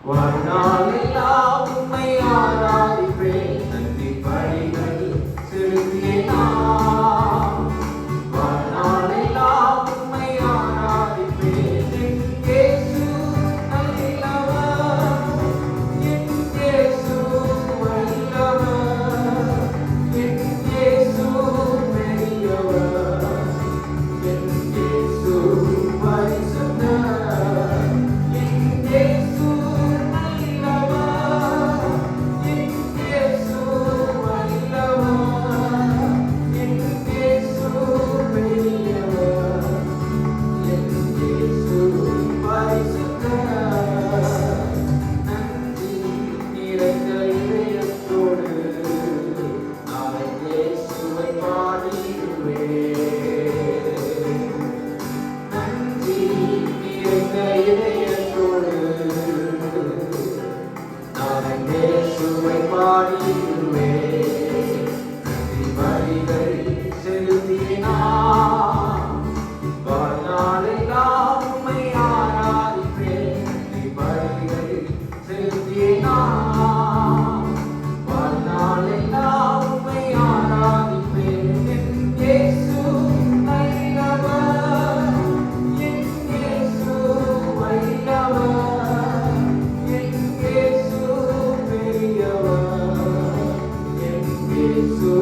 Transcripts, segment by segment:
வாழ்நாளெல்லாம் உம்மை ஆராதிப்பேன், நன்றி பலிகள் செலுத்தியே நான். வாழ்நாளெல்லாம் உம்மை ஆராதிப்பேன், என் இயேசு நல்லவர், என் இயேசு வல்லவர், என் இயேசு பெரியவர், என் இயேசு பரிசுத்தர், என் இயேசு நல்லவர், என் இயேசு வல்லவர், என் இயேசு பெரியவர், என் இயேசு பரிசுத்தர். நன்றி நிறைந்த இதயத்தோடு நான் இயேசுவை பாடிடுவேன். நன்றி நிறைந்த இதயத்தோடு நான் இயேசுவை பாடிடுவேன். நன்றி பலிகள் செலுத்தினார், வாழ்நாளெல்லாம் உம்மை ஆராதிப்பேன். நன்றி பலிகள் செலுத்தினார், வாழ்நாளெல்லாம் உம்மை ஆராதிப்பேன். என் இயேசு நல்லவர், என் இயேசு வல்லவர், என் இயேசு பெரியவர், என் இயேசு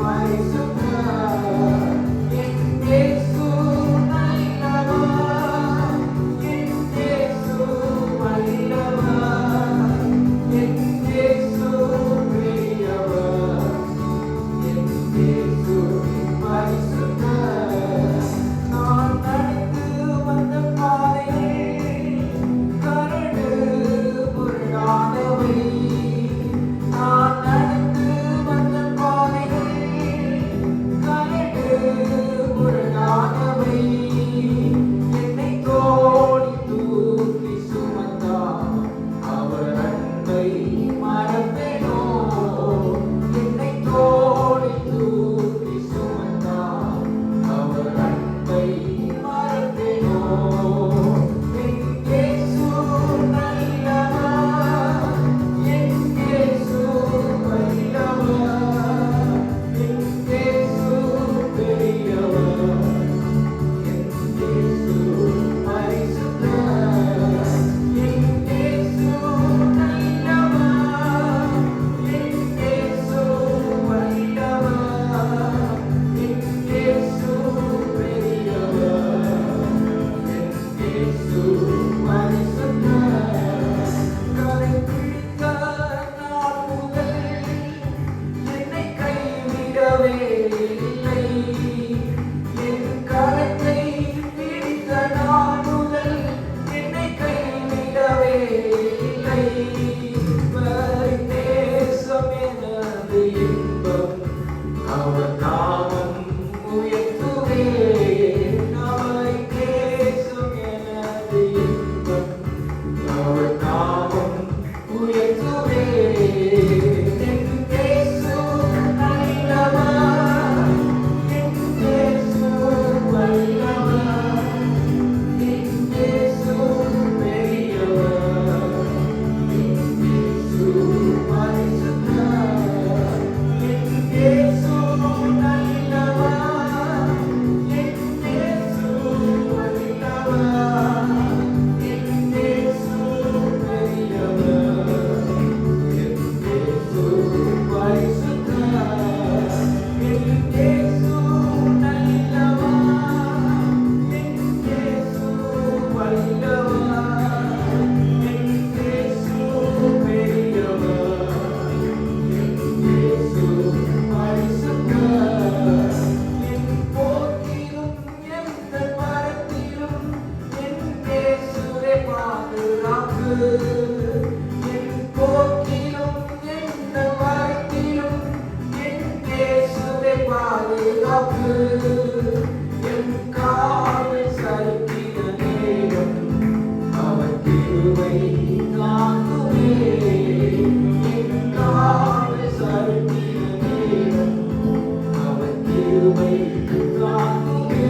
பரிசுத்தர், என் இயேசு நல்லவர், என் இயேசு வல்லவர், என் இயேசு பெரியவர், என் இயேசு பரிசுத்தர். நான் நடந்து வந்த பாதைகள் கரடு முரடானவை, நான் நடந்து வந்த பாதைகள் கரடு முரடானவை, என்னை தோளில் தூக்கி சுமந்தார், அவர் அன்பை மறப்பேனோ. என்னை தோளில் தூக்கி சுமந்தார், அவர் அன்பை மறப்பேனோ. என் இயேசு நல்லவர், என் இயேசு வல்லவர், என் இயேசு பெரியவர், என் இயேசு பரிசுத்தர், என் இயேசு நல்லவர், என் இயேசு வல்லவர், என் இயேசு பெரியவர், என் இயேசு பரிசுத்தர். கரை பிடித்த நாள் முதல் என்னை கைவிடவே இல்லை, என் கரத்தை பிடித்த நாள் முதல் என்னை கைவிடவே இல்லை. வரை நேசம் எனது இன்பம், அவர் நாமம் உயர்த்துவேன். அவரை நேசம் எனது இன்பம், அவர் நாமம் உயர்த்துவேன். என் இயேசு நல்லவர், என் இயேசு வல்லவர், என் இயேசு பெரியவர், என் இயேசு பரிசுத்தர், என் இயேசு நல்லவர், என் இயேசு வல்லவர், என் இயேசு பெரியவர், என் இயேசு பரிசுத்தர், என் இயேசு நல்லவர், என் இயேசு வல்லவர், என் இயேசு பெரியவர், என் இயேசு பரிசுத்தர். என் போக்கிலும் எந்த மரத்திலும் என் இயேசுவே பாதுகாப்பு, என் போக்கிலும் எந்த மரத்திலும் என் இயேசுவே பாதுகாப்பு, என் காவல் சறுக்கின நேரம் அவர் கிருபை தாங்குமே, என் காவல் சறுக்கின நேரம் அவர் கிருபை தாங்குமே.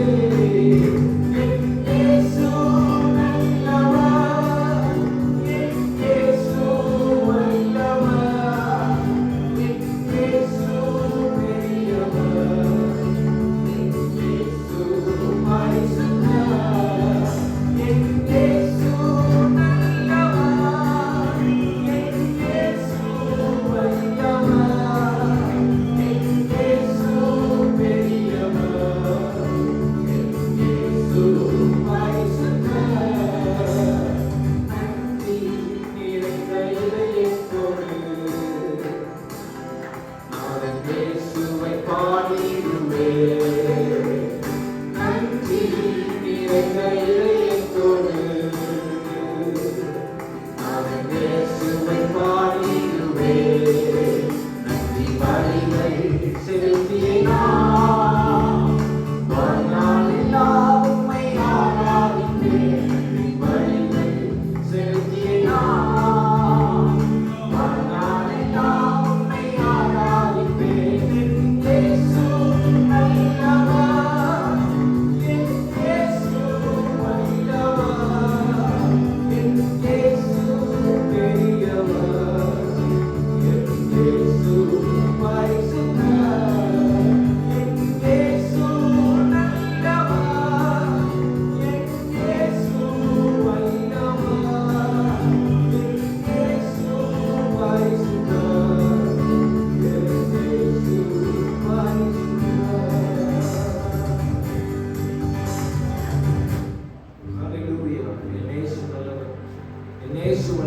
என் இயேசு நல்லவர், என் இயேசு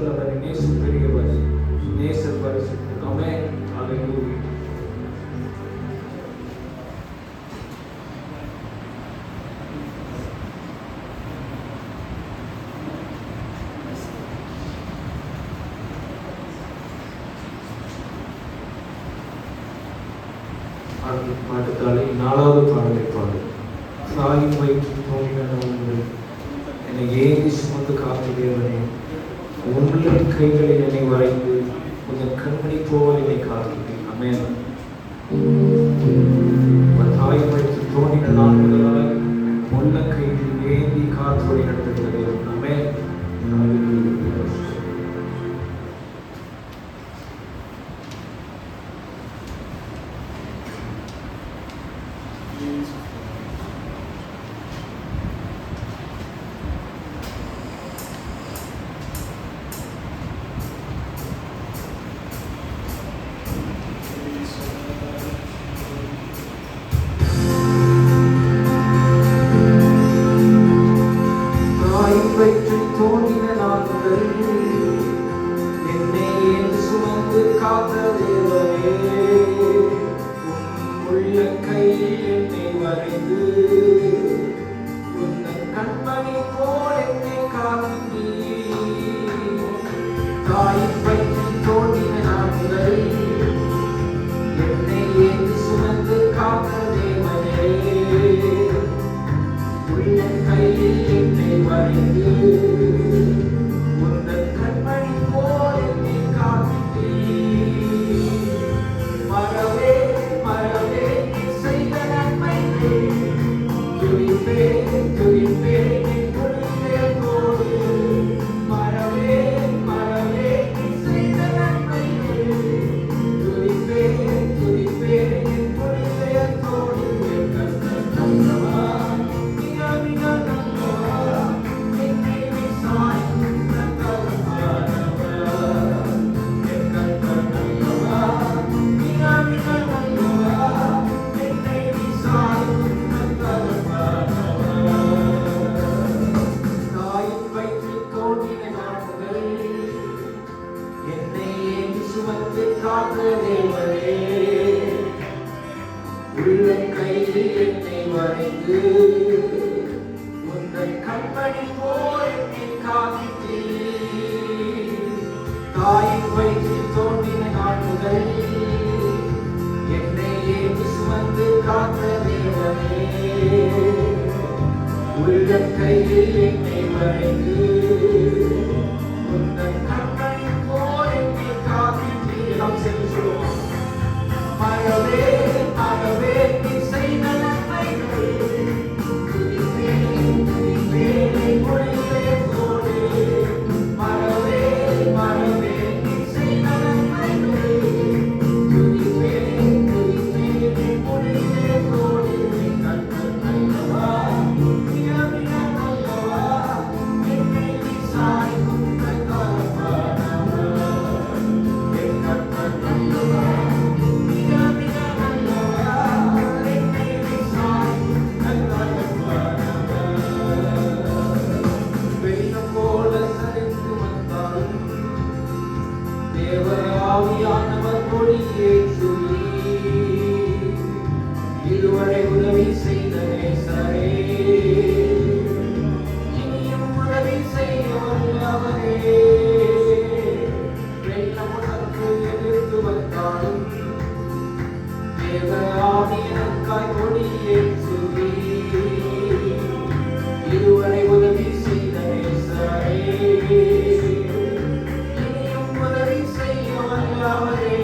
நல்லவர், நேசம் பெரியவர், நேசர் பரிசுத்தர். ஆமென். ஹல்லேலூயா. பாட்டுத்தாலே 4வது பாடலை பாடு. தாயின் வயிற்றில் தோன்றின நாங்கள் என்னை ஏந்தி சுமந்து காத்த தேவனே, உன்னுள்ள கைகளில் என்னை வரைந்து உன் கண்மணி போல் என்னை காத்தீர்கள். ஆமென். தாயின் வயிற்றில் தோன்றின நாள் முதலாய் உள்ள கையில் ஏந்தி காத்து வழி நடத்துகிற தேவன். ஆமென். தோன்றின நாட்கள் என்னை ஏந்தி சுமந்து காத்த தேவனே, உள்ள கையில் என்னை வரைந்து உந்தன் கண்மணி போல் என்னை காத்தீர். தாயின் வயிற்றில் தோன்றின நாட்கள் என்னை ஏந்தி சுமந்து காத்த தேவனே, உள்ள கையில் என்னை வரைந்து உந்தன் கண்மணி போல் என்னை காத்தீர். மறவே மறவே நீ செய்த நன்மைகளை துதிப்பேன் துதிப்பேன் என் உள்ளத்தோடு. மறவே மறவே நீ செய்த நன்மைகளை துதிப்பேன் துதிப்பேன் என் உள்ளத்தோடு. என் கர்த்தர் நல்லவர், மிக மிக நல்லவர், என்னை விசாரிக்கும் நல்லவர். என் கர்த்தர் நல்லவர், மிக மிக நல்லவர், என்னை விசாரிக்கும் நல்லவர். தாயின் வயிற்றில் தோன்றின நாட்கள் என்னை ஏந்தி சுமந்து காத்த தேவனே, உள்ள கையில் என்னை வரைந்து உந்தன் கண்மணி போல் என்னை காத்தீர். தாயின் வயிற்றில் தோன்றின நாட்கள் என்னை ஏந்தி சுமந்து காத்த தேவனே, உள்ள கையில் என்னை வரைந்து உந்தன் கண்மணி போல் என்னை காத்தீர். நாம் சேர்ந்து சொல்லுவோம். மறவே மறவே நீ செய்த நன்மைகளை துதிப்பேன் துதிப்பேன் என் உள்ளத்தோடு. மறவே மறவே நீ செய்த நன்மைகளை துதிப்பேன் துதிப்பேன் என் உள்ளத்தோடு. என் கர்த்தர் நல்லவர், மிக மிக நல்லவர், என்னை விசாரிக்கும் நல்லவர். என் கர்த்தர் நல்லவர், மிக மிக நல்லவர், என்னை விசாரிக்கும் நல்லவர். வெள்ளம் போல சரிந்து வந்தாலும் தேவ ஆவியானவர் கொடியேற்றுவீர். இதுவரை உதவி செய்த நேசரே, இனியும் உதவி செய்ய வல்லவரே. வெள்ளம் உனக்கு எதிர்த்து வந்தாலும் தேவ ஆவி எனக்காய் கொடியேற்றுவீர். இதுவரை உதவி செய்த நேசரே, இனியும் உதவி செய்ய வல்லவரே.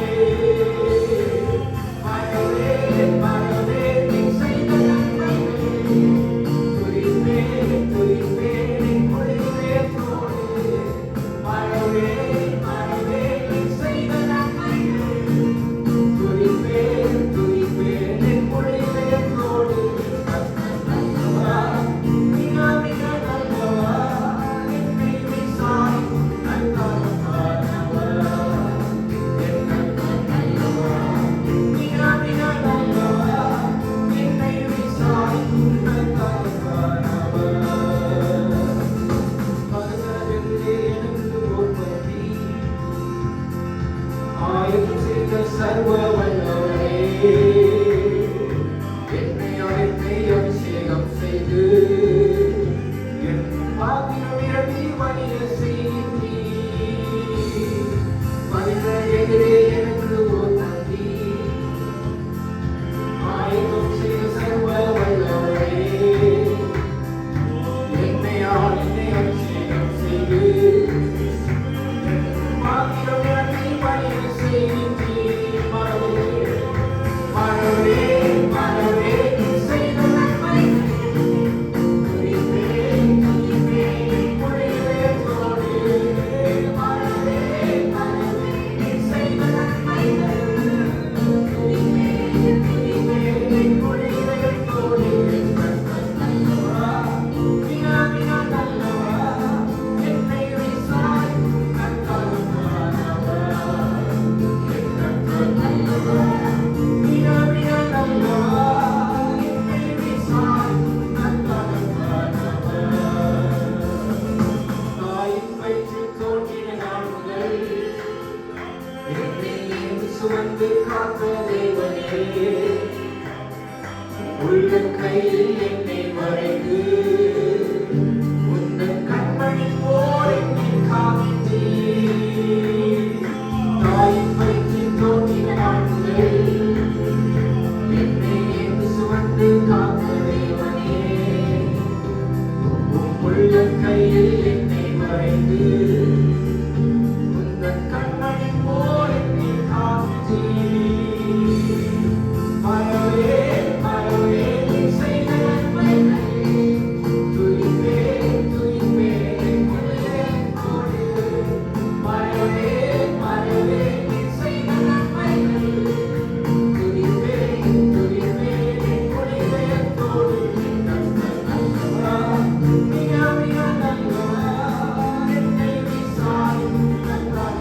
சர்வ வல்லவரே, என்னை அழைத்து அபிஷேகம் செய்து என் பாத்திரம் நிரம்பி வழிய செய்தீர். மனித எதிரே எனக்கு ஓர் நன்றி, ஆயுதம் செய்த சர்வ வல்லவரே, என்னை அபிஷேகம் செய்து பாத்திரம் நிரம்பி வழிய செய்தீர். மறவே மறவே செய்த நன்மை சுமந்து காத்த தேவனே, உள்ள கையில் என்னை வரைந்து உந்தன் கண்மணி போல் என்னை காத்தீர். தாயின் வயிற்றில் தோன்றின நாள் முதல் என்னை சுமந்து காத்த தேவனே, உள்ள கையில் என்னை வரைந்து உந்தன் கண்மணி போல் என்னை காத்தீர். மறவே மறவே செய்த நன்மைகள் துதிப்பேன் துதிப்பேன் உள்ளத்தோடு. மறவே மறவே செய்த நன்மைகள் துதிப்பேன் துதிப்பேன் உள்ளத்தோடு. நல்லவா, மிக மிக நல்லவா, என்னை விசாரிக்கும் நல்லவா.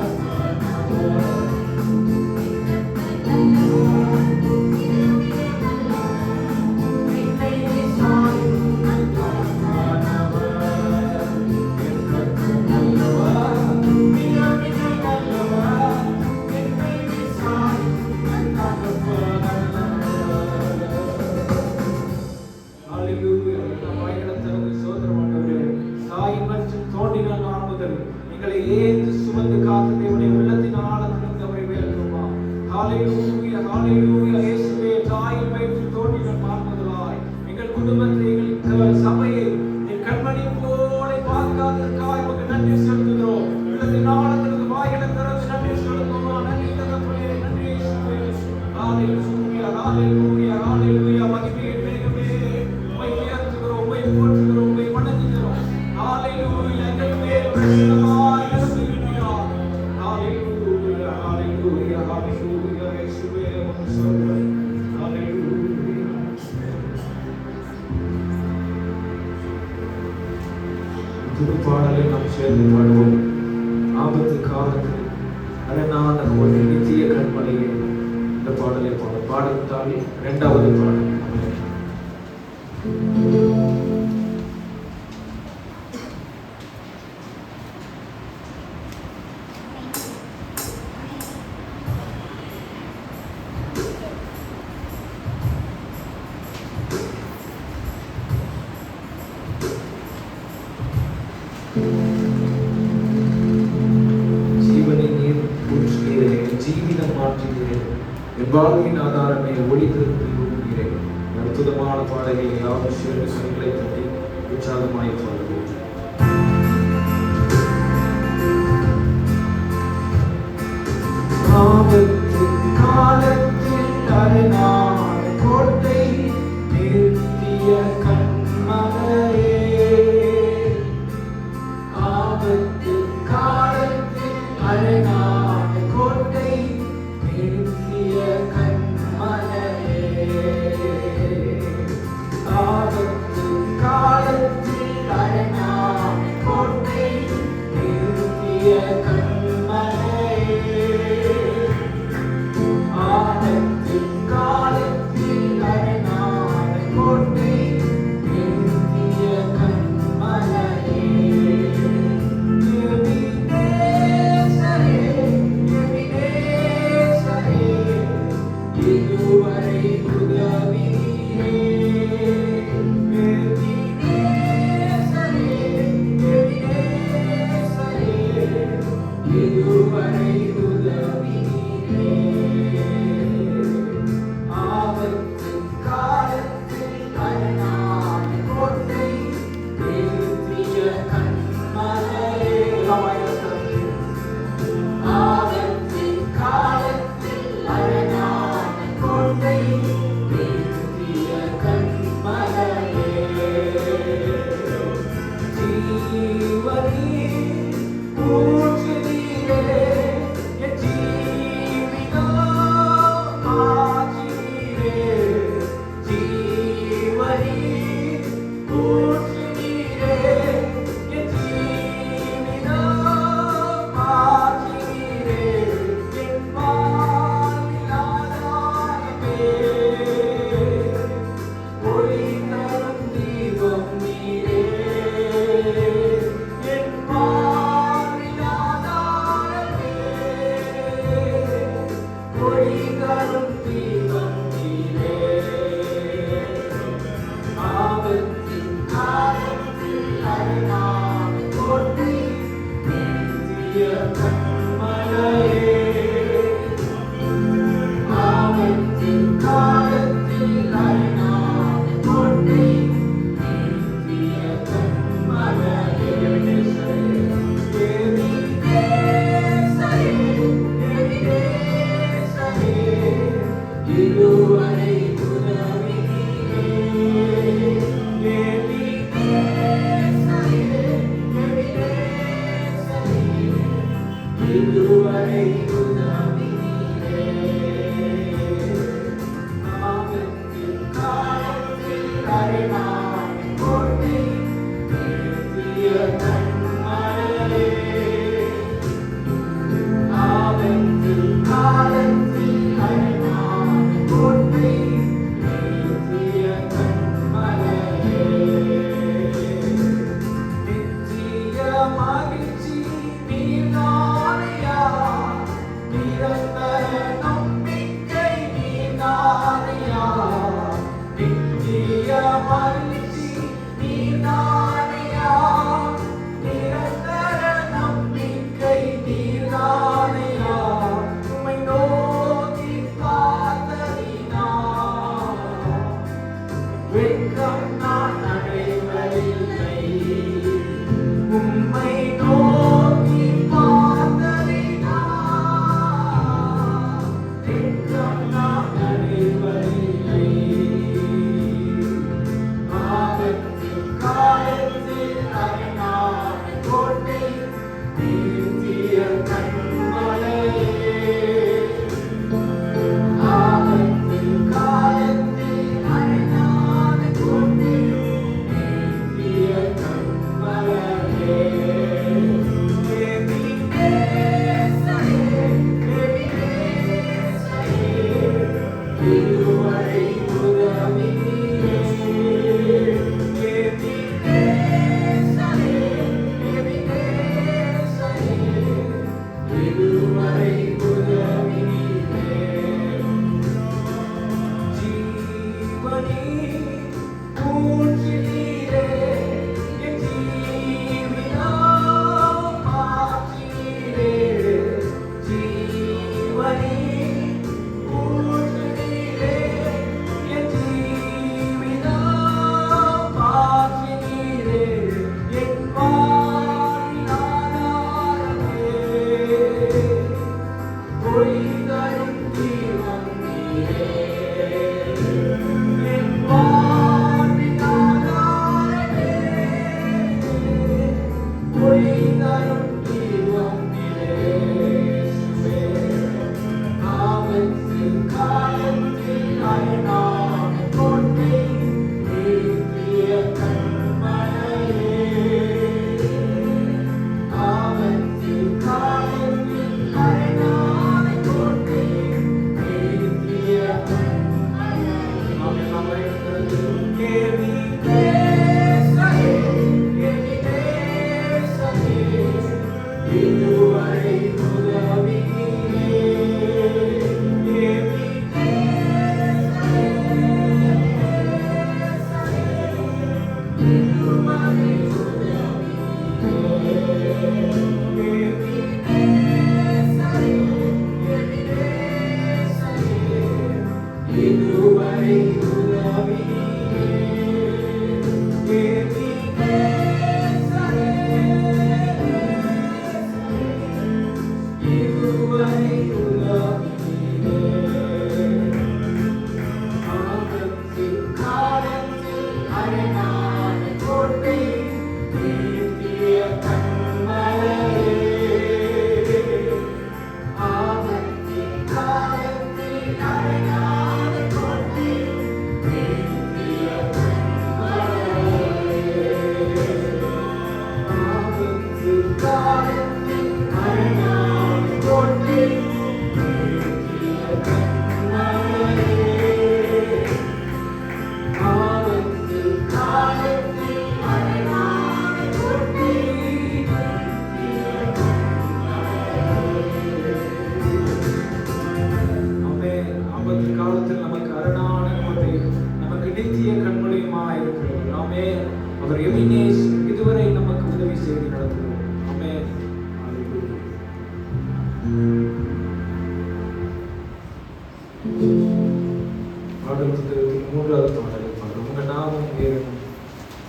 சுமந்து காத்த தேவனை உள்ளத்தின் ஆழத்திலிருந்து அவரை உயர்த்துமா. ஹல்லேலூயா ஹல்லேலூயா. இயேசுவே, தாயின் வயிற்றில் தோன்றின நாள் முதலாய் எங்கள் குடும்பத்தை எங்கள் சபையை என் கண்மணி போல பாதுகாத்ததற்காக உமக்கு நன்றி செலுத்துகிறோம். உள்ளத்தின் ஆழத்திலிருந்து வாய்களை திறந்து நன்றி செலுத்துகிறோம். நன்றி தகப்பனே, நன்றி இயேசுவே. ஹல்லேலூயா ஹல்லேலூயா ஹல்லேலூயா. மகிமையின் மேகமே உம்மை உயர்த்துகிறோம், உம்மை போற்றுகிறோம், உம்மை வணங்குகிறோம். ஹல்லேலூயா. எங்கள் மேல் பிரசன்னமாய் இறங்குகிறீர். ஹல்லேலூயா ஹல்லேலூயா ஹல்லேலூயா. இயேசுவே, உம்மை சொல்கிறேன். ஹல்லேலூயா. புது பாடலை நாம் சேர்ந்து பாடுவோம். ஆபத்து காலத்தில் அரணான ஒரு நித்திய கண்மலையே, இந்த பாடலை பாடத்தால் இரண்டாவது பாடல். ஜீவனை நீர் ஊற்றுகிறேன், என் ஜீவிதம் மாற்றுகிறேன், என் வாழ்வின் ஆதாரமே ஒளி திருப்பி ஊற்றுகிறேன். அற்புதமான பாடல்களை யாரும் சேர்ந்து கண்களை தட்டி உற்சாகமாய் பாடுவோம். ஆபத்து காலத்தில் அரணான கோட்டை நிறுத்திய கண்மலையே, ஆபத்து காலத்தில் அரணான கோட்டை நிறுத்திய கண்மலையே, ஆபத்து காலத்தில் அரணான இதுவரை உதவினீரே. ஆபத்து காலத்தில் அரணான கோட்டை, நிறுத்திய கன்மலையே. ஆபத்து காலத்தில் அரணான கோட்டை, நிறுத்திய கன்மலையே. ஜீவனே ஊற்று நீரே, என் ஜீவிதம் ஆற்றி நீரே. ஜீவனே ஊற்று நீரே, என் ஜீவிதம் ஆற்றி நீரே. என் வாழ்வில் ஆதாரமே, ஒளி தரும் தீபம் நீரே. என் வாழ்வில் ஆதாரமே, ஒளி தரும் தீபம் நீரே. ஆபத்தின் காலத்தில் அரணான கோட்டை, நிறுத்திய கன்மலையே. ஆபத்தின் காலத்தில் அரணான கோட்டை, நிறுத்திய கன்மலையே. எபினேசரே, எபினேசரே, இதுவரை உதவினீரே. எபினேசரே, எபினேசரே, இதுவரை உதவினீரே. ஆபத்தில் காலத்தில் அரணான கோட்டை, நிறுத்திய கன்மலையே. ஆபத்தில் காலத்தில் அரணான கோட்டை, நிறுத்திய கன்மலையே. நித்திய மகிழ்ச்சி நீர்தானையா, நிரந்தர நம்பிக்கை நீர்தானையா. நித்திய மகிழ்ச்சி நீர்தானையா, நிரந்தர நம்பிக்கை நீர்தானையா. உம்மை நோக்கி பார்த்ததினால் வெட்கம் நான் அடைவதில்லை. உம்மை நோக்கி பார்த்ததினால் வெட்கம் நான் அடைவதில்லை. ஆபத்தில் காலத்தில் அரணான கோட்டை, நிறுத்திய கன்மலையே. அவர் எபினேஸ் இதுவரை நமக்கு உதவி செய்து நடத்துகிறோம். ஆமென். பாடல் புத்தகத்தில் 3வது பாடலை பாடும். உங்க நாமம் உயரணும்,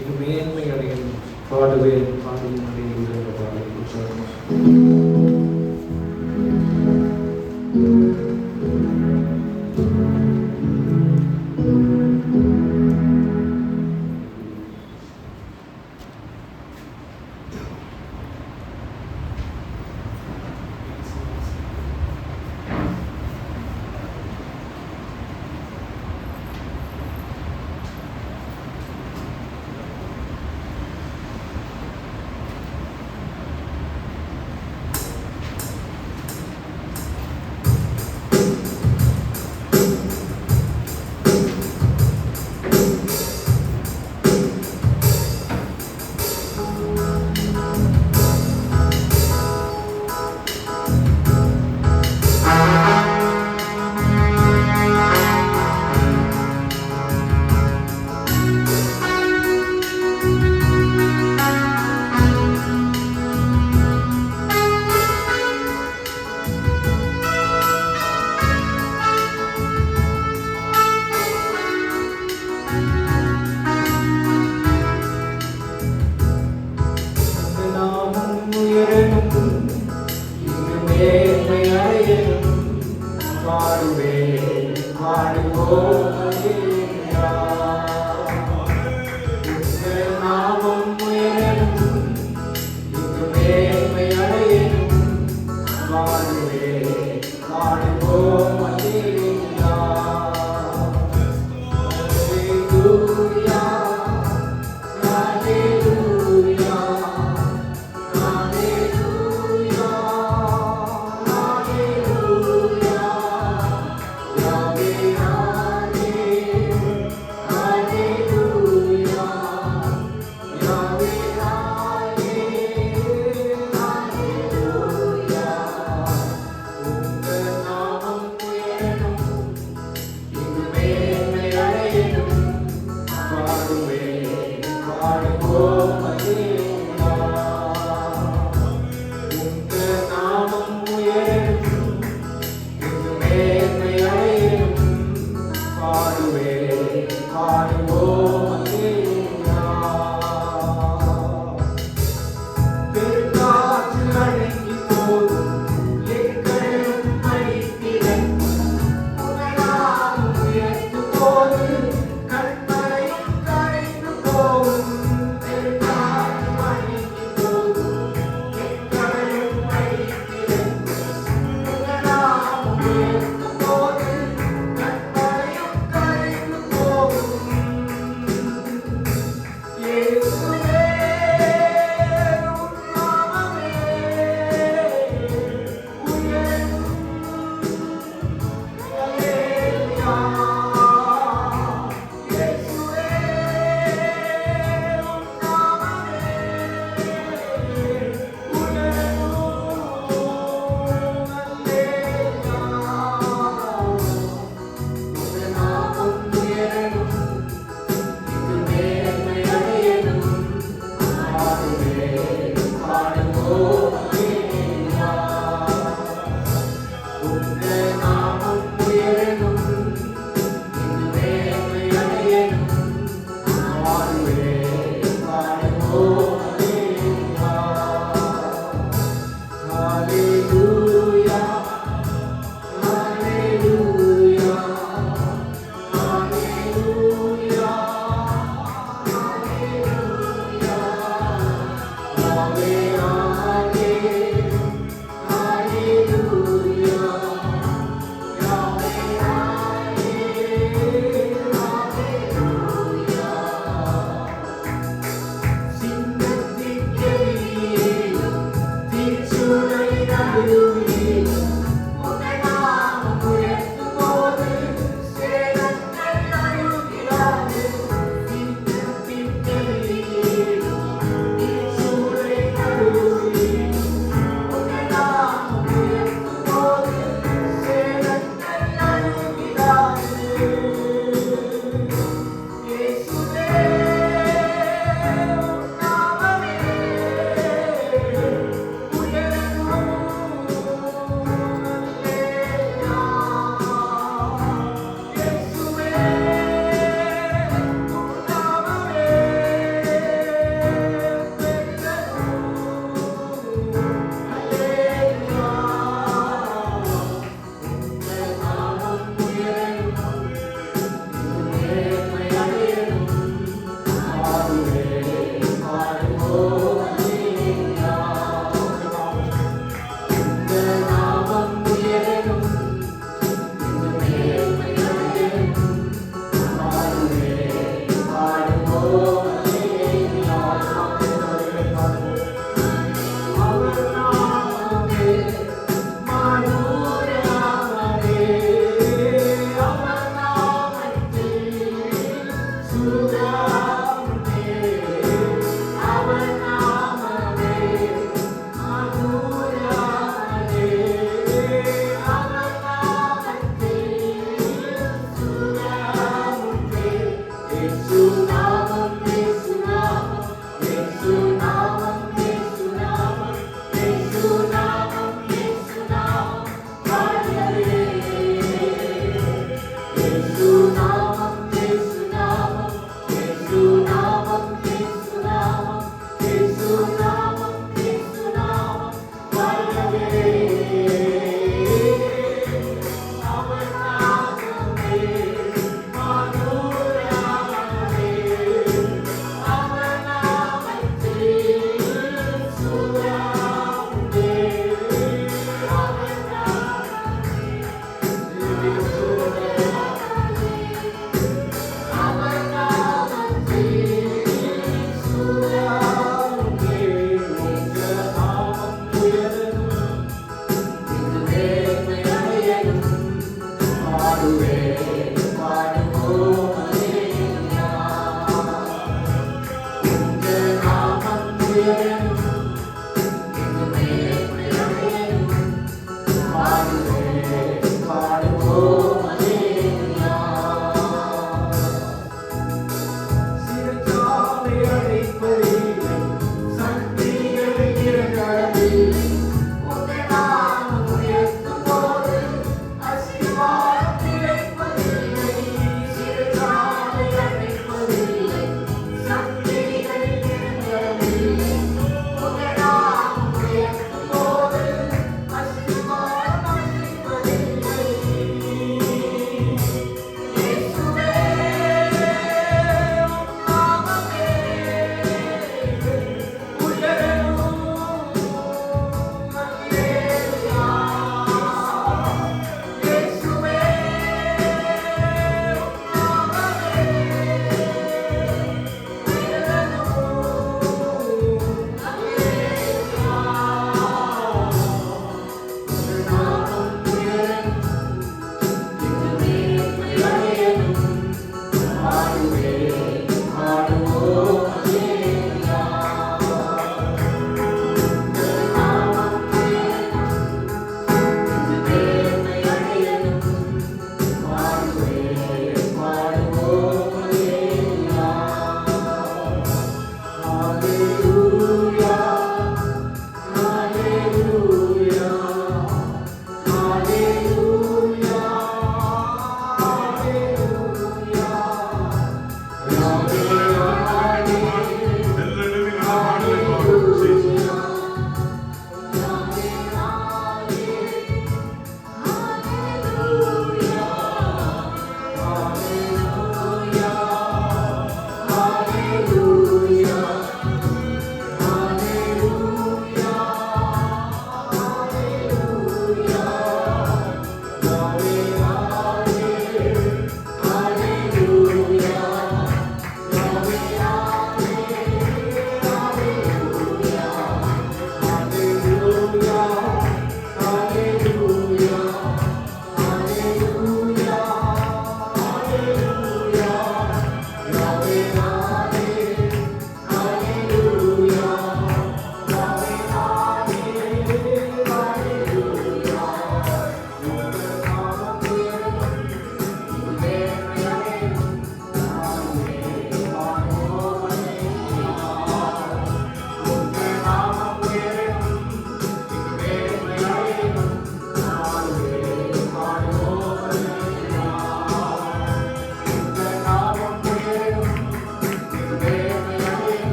இது மேன்மை அடையணும், பாடுவேன் பாடும் அடையுங்கள் என்ற பாடலை உற்சாகமாக உங்க நாமம் உயரணும்,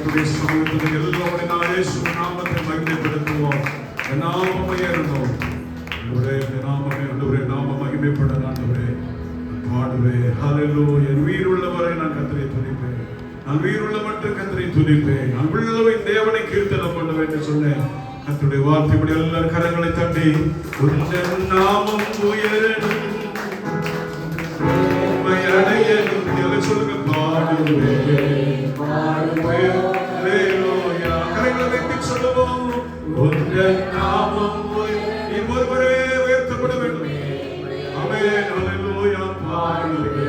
கர்த்தருடைய சமூகத்தில் எல்லாருடைய நான் இயேசுவின் நாமத்தை மகிமைப்படுத்துவோம். நாமம் உயரணும். நாமம் மகிமைப்பட ஆண்டவரே பாடுவே. ஹல்லேலூயா. உயிருள்ளவரை நான் கர்த்தரை துதிப்பேன். நான் உயிருள்ள மட்டும் கர்த்தரை துதிப்பேன். நான் உள்ளவை தேவனை கீர்த்தனம் பண்ணுவேன் என்று சொன்னேன். கர்த்தருடைய வார்த்தைப்படி எல்லாரும் கரங்களை தட்டி உந்தன் நாமம் உயரணும் உம்மையடையணும் எல்லாம் சொல்லுங்க. பாடுவே பாடுவே ஹல்லேலூயா. கரங்களை வைத்து சொல்லுவோம். உந்தன் நாமம் நீ ஒருவரே உயர்த்தப்பட வேண்டும். ஆமென். ஹல்லேலூயா. பாடுவே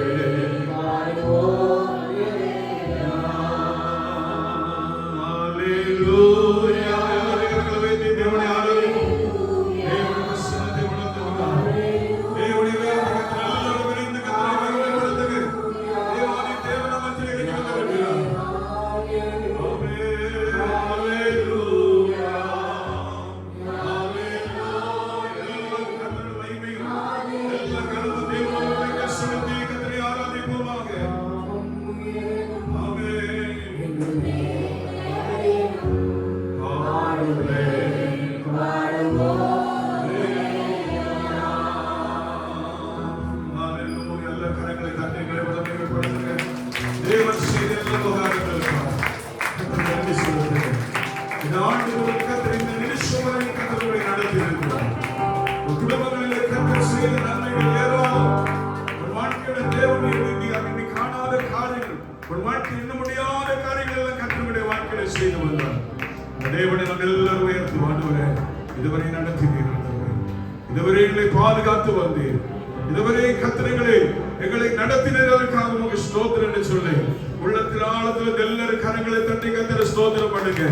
இதுவரை நடத்தினீர். இதுவரை எங்களை பாதுகாத்து வந்தீர். இதுவரை கர்த்தரே எங்களை நடத்தினீர். அதற்காக உங்களுக்கு ஸ்தோத்திரம் என்று சொல்லி உள்ளத்தில் ஆழத்தில் எல்லாரும் கரங்களை தட்டி கர்த்தரை ஸ்தோத்திரம் பண்ணுங்க.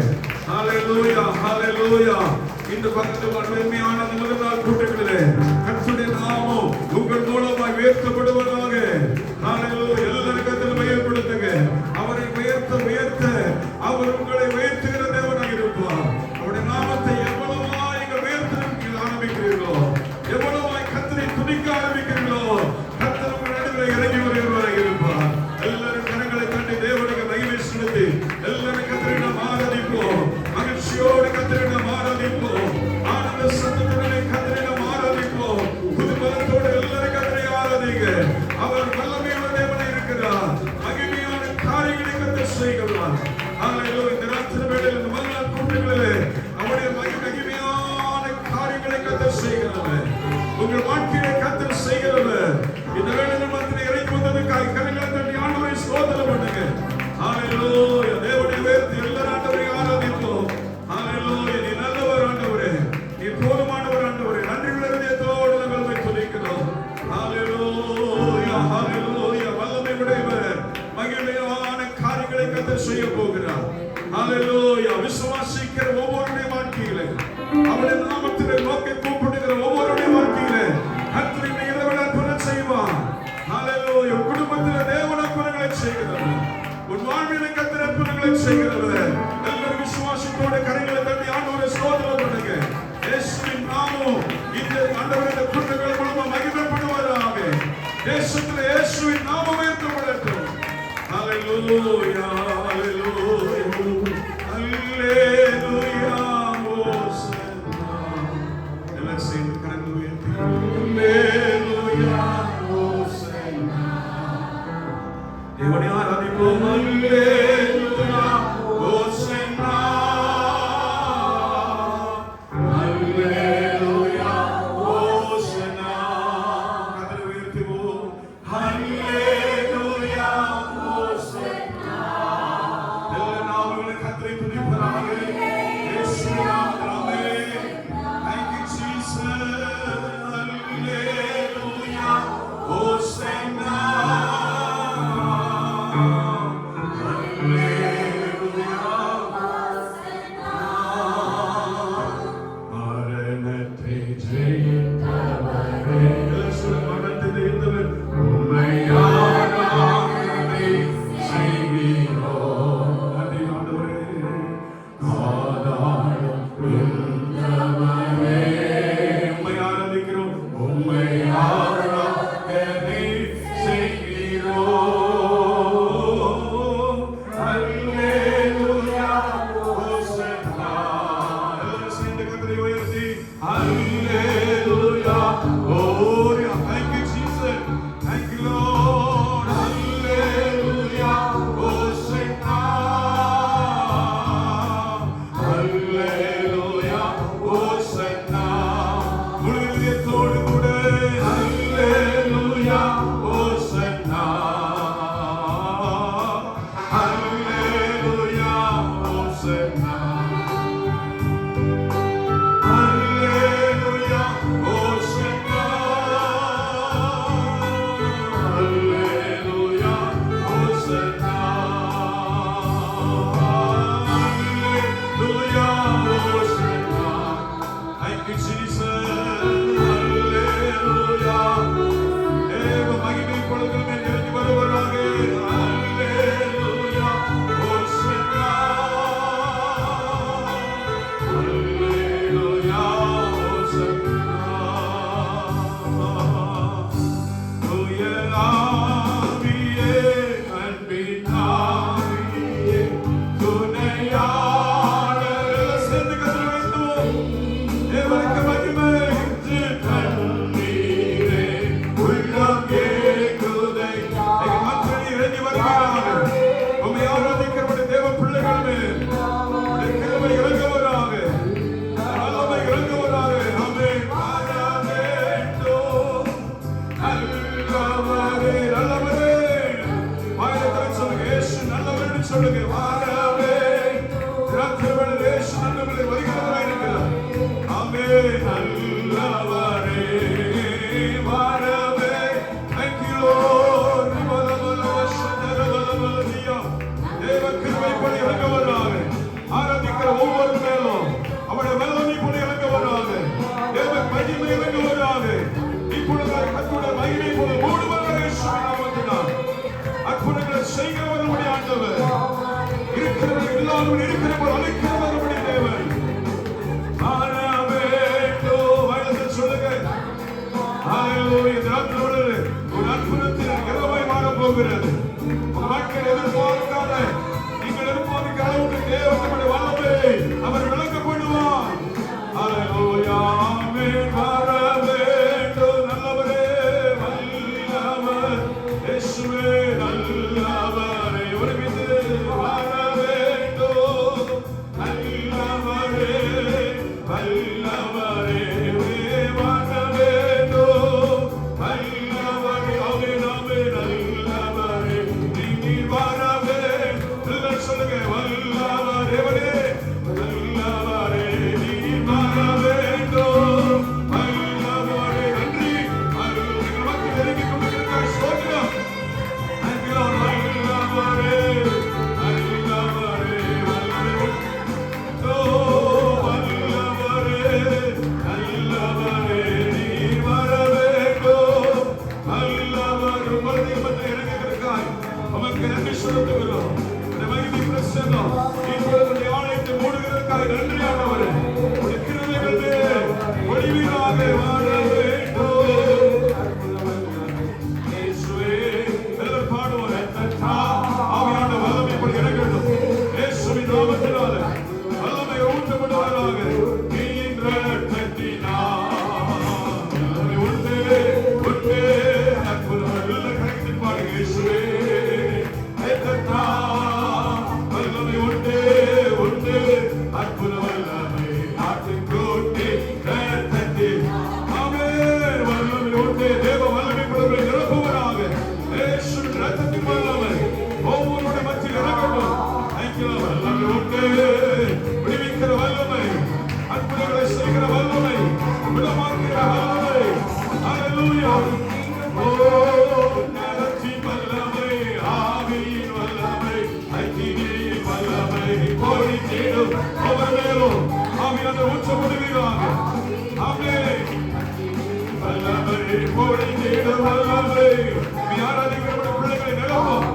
ஹல்லேலூயா ஹல்லேலூயா. இந்த பக்கத்து மகிமையான முதல் நாள் கூட்டங்களிலே கர்த்தருடைய நாமம் உங்கள் மூலமாய் உயர்த்தப்படுவதாக. ஹல்லேலூயா. எல்லாரும் கர்த்தரை மகிமைப்படுத்துங்க. அவரை உயர்த்த உயர்த்த அவர் உங்களை உயர்த்துகிற தேவனாக இருப்பார். அவருடைய நாமத்தை எவ்வளவாய் நீங்கள் உயர்த்த ஆரம்பிக்கிறீர்களோ, எவ்வளவாய் கர்த்தரை துதிக்க ஆரம்பிக்கிறீர்களோ, கர்த்தர் உங்கள் நடுவில் இறங்கி வருகிறவராக இருப்பார். எல்லாரும் கரங்களை தட்டி தேவனுக்கு மகிமை செலுத்தி எல்லாரும் கர்த்தரை நாம் ஆராதிப்போம். மகிழ்ச்சியோடு கர்த்தரை நாம் ஆராதிப்போம். ஆனந்த சத்தத்துடனே கர்த்தரை நாம் ஆராதிப்போம். புதுபலத்தோடு எல்லாரும் கர்த்தரை ஆராதிங்க. அவர் வல்லமையுள்ள தேவனாக இருக்கிறார். மகிமையான காரியங்களை கர்த்தர் செய்கிறார். ஹல்லேலூயா. இந்த ராத்திரி வேளையில் இந்த மறுநாள் கூட்டங்களிலே அவருடைய மகிமையான காரியங்களை கர்த்தர் செய்கிறவர். உங்கள் வாழ்க்கையை கர்த்தர் செய்கிறவர். இந்த வேளையில் மத்தியிலே இறங்கி வந்ததுக்காக கரங்களை தட்டி ஆண்டவரை ஸ்தோத்திரம் பண்ணுங்க. ஹல்லேலூயா. தேவனை உயர்த்தி எல்லாரும் ஆண்டவரை ஆராதிப்போம். ஹல்லேலூயா. நீ நல்லவர் ஆண்டவரே, நீ போதுமானவர் ஆண்டவரே. நன்றியுள்ள இதயத்தோடு நாங்கள் உம்மை துதிக்கிறோம். ஹல்லேலூயா ஹல்லேலூயா. வல்லமை உடையவர் மகிமையான காரியங்களை கர்த்தர் செய்ய போகிறார். ஹல்லேலூயா. விசுவாசிக்கிற ஒவ்வொருடைய வாழ்க்கையிலே அவருடைய நாமத்திலே நோக்கி கூப்பிடுகிற ஒவ்வொருடைய வாழ்க்கையிலே கர்த்தர் இந்த இரவில் அற்புதம் செய்வார். ஹல்லேலூயா. குடும்பத்திலே தேவன் அற்புதங்களை செய்கிறவர். உன் வாழ்விலே கர்த்தர் அற்புதங்களை செய்கிறவர். எல்லாரும் விசுவாசத்தோடு கரங்களை தட்டி ஆண்டவரை ஸ்தோத்திரம் பண்ணுங்க. இயேசுவின் நாமம் இந்த ஆண்டவருடைய கூட்டங்கள் மூலமா மகிமைப்படுவதாக. தேசத்திலே இயேசுவின் நாமம் உயர்த்தப்படட்டும். ஹல்லேலூயா ஹல்லேலூயா ஹல்லேலூயா. ஹோசன்னா. எல்லாம் சேர்ந்து கரங்களை உயர்த்தி ஹல்லேலூயா ஹோசன்னா. தேவனை ஆராதிப்போம். ஹல்லேலூயா ஹோசன்னா ஹல்லேலூயா ஹோசன்னா. கரங்களை உயர்த்துவோம். ஹல்லேலூயா ஹோசன்னா. எல்லா நாமங்களை கர்த்தரை துதிப்பதாக. இயேசுவின் நாமத்திலே. Thank you Jesus. ஹல்லேலூயா ஹோசன்னா ஹல்லேலூயா ஹோசன்னா. மரணத்தை ஜெயித்தவரே. மரணத்தை ஜெயித்தவர் உம்மை ஆராதனை செய்கிறோம். நன்றி ஆண்டவரே. ஆதாரம் உள்ளவரே. உம்மை ஆராதிக்கிறோம். உம்மை ஆராதனை செய்கிறோம். ஹல்லேலூயா சொல்லுங்க வாரவே திராட்சைவள இயேசு நம்மளை வருகிறவராய் இருக்கிறார். ஆமென். நல்லவரே வாரவே. Thank you Lord. தேவ கிருபை படி இறங்குவதாக. ஆராதிக்கிற ஒவ்வொரு மேலும் அவருடைய வல்லமை படி இறங்குவதாக. தேவ மகிமை இறங்குவதாக. இப்பொழுது கர்த்தருடைய மகிமை போல மூடுவதாக இயேசுவின் நாமத்தினால் அற்புதங்களை செய்கிறவர் நம்முடைய ஆண்டவர். இருக்கிறவர் எல்லாரும் இருக்கிறவர் அழைக்கிறவர் நம்முடைய தேவன். சொல்லுங்க ஒரு அற்புதத்தின் இரவாய் மாறப் போகிறது. மக்கள் எதிர்பார்க்காத நீங்கள் எதிர்பார்க்க அளவுக்கு தேவன் நம்முடைய வல்லமை அவர் விளக்கப்படுவார். அல்லேலூயா. ஆமென். வர வேண்டும் நல்லவரே வல்லவர் இயேசுவே நல்லவரே. ஒருமித்து வர வேண்டும் நல்லவரே வல்லவரே வர வேண்டும் வல்லவரே. ஆமென் ஆமென். நல்லவரே நீர் வரவே. எல்லாரும் சொல்லுங்க வல்லவரே வல்லவரே நீர் வர வேண்டும் வல்லவரே. நன்றி. எங்கள் மக்கள் நெருங்கி கொண்டிருக்கிறார். ஸ்தோத்திரம். Thank you Lord. வல்லவரே வல்லவரே வல்லவரே. ஓ வல்லவரே நல்லவரே நீர் வர வேண்டும் நல்லவர். உங்களுடைய மத்தியில் இறங்குகிறதுக்காய் உமக்கு நன்றி செலுத்துகிறோம். இந்த மகிமை பிரசன்னம் இப்பொழுது ஆலயத்தை மூடுகிறதுக்காக நன்றி ஆண்டவரே. உடைய கிருபைகள் ஒளிவீராக வாழ வேண்டும் இயேசுவே. எல்லாரும் பாடுவோம். ஆவியான வல்லமை இப்படி இறங்கட்டும் இயேசுவின் நாமத்தினாலே. வல்லமை ஊற்றப்படுவதாக. நீன்ற தட்டினார் உண்டு உண்டு அற்புதம் நல்ல கருத்தில் பாடுங்க இயேசுவே. வல்லமை உண்டு உண்டு அற்புத வல்லமை ஆட்டுக்கூட்டி தட்டி. ஆமென். வல்லமை உண்டு. தேவ வல்லமை படுவதை நிரப்புவதாக. இயேசுவின் இரத்தத்தின் வல்லமை ஒவ்வொருடைய மத்தியில் இறங்கட்டும். Thank you Lord. வல்லமை உண்டு. விடுவிக்கிற வல்லமை அற்புதங்களை செய்கிற வல்லமை விடமாக்குகிற வல்லமை. ஹல்லேலூயா. ஓ நரத்தின் வல்லமை ஆவியின் வல்லமை ஐக்கியின் வல்லமை பொழிந்திடும் அவர் மேலும் ஆவியான ஊற்றப்படுவீராக. ஆமென். வல்லமை பொழிந்திடும் வல்லமை. ஆராதிக்கிற பிள்ளைகளை நிரப்பும்.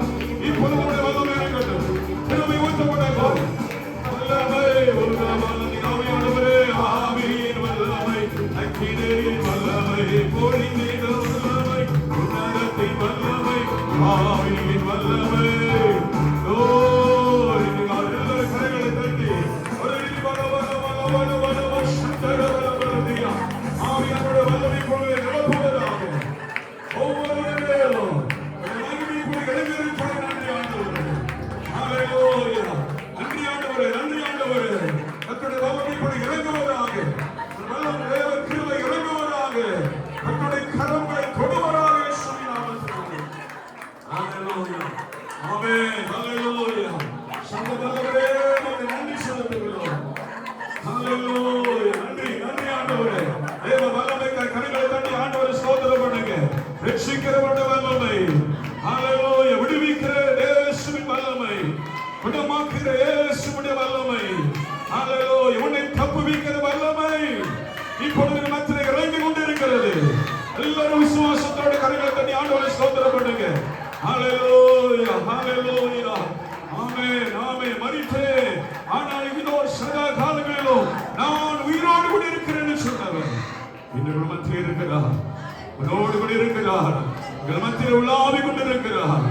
இப்பொழுது நம்முடைய வல்லமை இறங்கட்டும். கிருபை ஊற்றப்படட்டும். வல்லமை உருவாவல்லமை ஆவியானவரே ஆவியின் வல்லமை அக்கினியின் வல்லமை பொழிந்திடும் வல்லமை உன்னதத்தின் வல்லமை ஆவியின் வல்லமை. ஓ எல்லாரும் கரைகளை தட்டி ஒரு ஆவியானுடைய வல்லமை பொழுது நிரப்புவதாக. ஒவ்வொரு மேலும் மகிமை போய் எழுந்திருப்பதை நன்றி ஆண்டவரே. ஹல்லேலூயா. நன்றி ஆண்டவரே நன்றி ஆண்டவரே. கர்த்தருடைய வல்லமை போய் இறங்குவதாக. வல்லமை தேவ கிருபை இறங்குவதாக. கர்த்தருடைய கரங்களை தொடுவதாக இயேசுவின் நாமத்தினாலே. ஹல்லேலூயா. ஆமென். ஹல்லேலூயா. சந்த வல்லவரே உமக்கு நன்றி செலுத்துகிறோம். ஹல்லேலூயா. நன்றி நன்றி ஆண்டவரே. தேவ வல்லமைக்காக கரங்களை தட்டி ஆண்டவரை ஸ்தோத்திரம் பண்ணுங்க. ரட்சிக்கிறவருடைய வல்லமை. ஹல்லேலூயா. விடுவிக்கிற இயேசுவின் வல்லமை. விடமாக்குகிற இயேசுவுடைய வல்லமை. ஹல்லேலூயா. உன்னை தப்புவிக்கிற வல்லமை இப்பொழுது மத்தியில் இறங்கி கொண்டிருக்கிறது. எல்லாரும் விசுவாசத்தோட கரங்களை தட்டி ஆண்டவரை ஸ்தோத்திரம் பண்ணுங்க. ஹல்லேலூயா ஹல்லேலூயா. ஆமென் ஆமென். மரித்தேன் ஆனால் இதோ சதா காலங்களிலும் நான் உயிரோடு கூட இருக்கிறேன்னு சொன்னவர் இன்னும் மத்தியில் இருக்கிறார். உன்னோடு கூட இருக்கிறார். உங்கள் மத்தியில் உலாவிக் கொண்டிருக்கிறார்.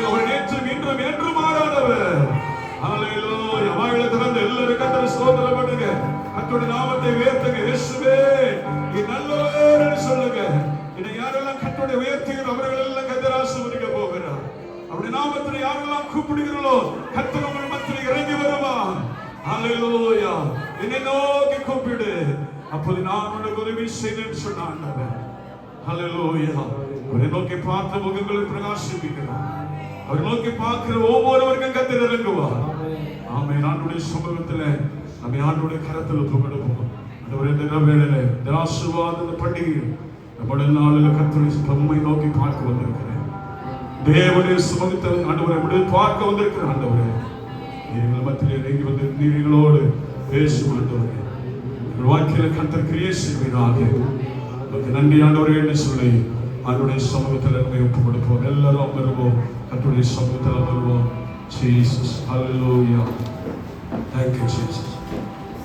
அவர் நேற்றும் இன்றும் என்றும் மாறாதவர். ஹல்லேலூயா. வாயில திறந்து எல்லாரும் கர்த்தரை ஸ்தோத்திரம் பண்ணுங்க. கர்த்தருடைய நாமத்தை உயர்த்துங்க. இயேசுவே நீ நல்லவர் என்று சொல்லுங்க. இதை யாரெல்லாம் கர்த்தரை உயர்த்துகிறோம் அவர்கள் எல்லாம் கர்த்தர் ஆசீர்வதிக்க போகிறார். அவருடைய நாமத்தை யாரெல்லாம் கூப்பிடுகிறீர்களோ கர்த்தர் உங்கள் மத்தியில் இறங்கி வருவார். ஹல்லேலூயா. என்னை நோக்கி கூப்பிடு அப்போது நான் உனக்கு உதவி செய்வேன் சொன்னான். ஹல்லேலூயா. உன்னை நோக்கி பார்த்த முகங்களை பிரகாசிப்பிக்கிறார். அவர் நோக்கி பார்க்கிற ஒவ்வொருவருக்கும் கர்த்தர் இறங்குவார். ஆமென். ஆண்டவருடைய சமூகத்தில் நம்மை ஆண்டவருடைய கரத்தில் ஒப்புக்கொடுப்போம். ஆண்டவரே, இந்த வேளையிலே இந்த ஆசீர்வாத இந்த பண்டிகையில் நம்முடைய நாளில் கர்த்தரை நம்மை நோக்கி பார்க்க வந்திருக்கிறேன். தேவனுடைய சமூகத்தில் ஆண்டவரை விட பார்க்க வந்திருக்கிறேன். ஆண்டவரே, நீங்கள் மத்தியில் இறங்கி வந்து நீங்களோடு பேசும். ஆண்டவரே, எங்கள் வாழ்க்கையில் கர்த்தர் கிரியை செய்வதாக நன்றி ஆண்டவரே என்று சொல்லி ஆண்டவருடைய சமூகத்தில் நம்மை ஒப்புக் கொடுப்போம். எல்லாரும் அமருவோம். கர்த்தருடைய சமூகத்தில் அமருவோம். Jesus, hallelujah. Thank you, Jesus.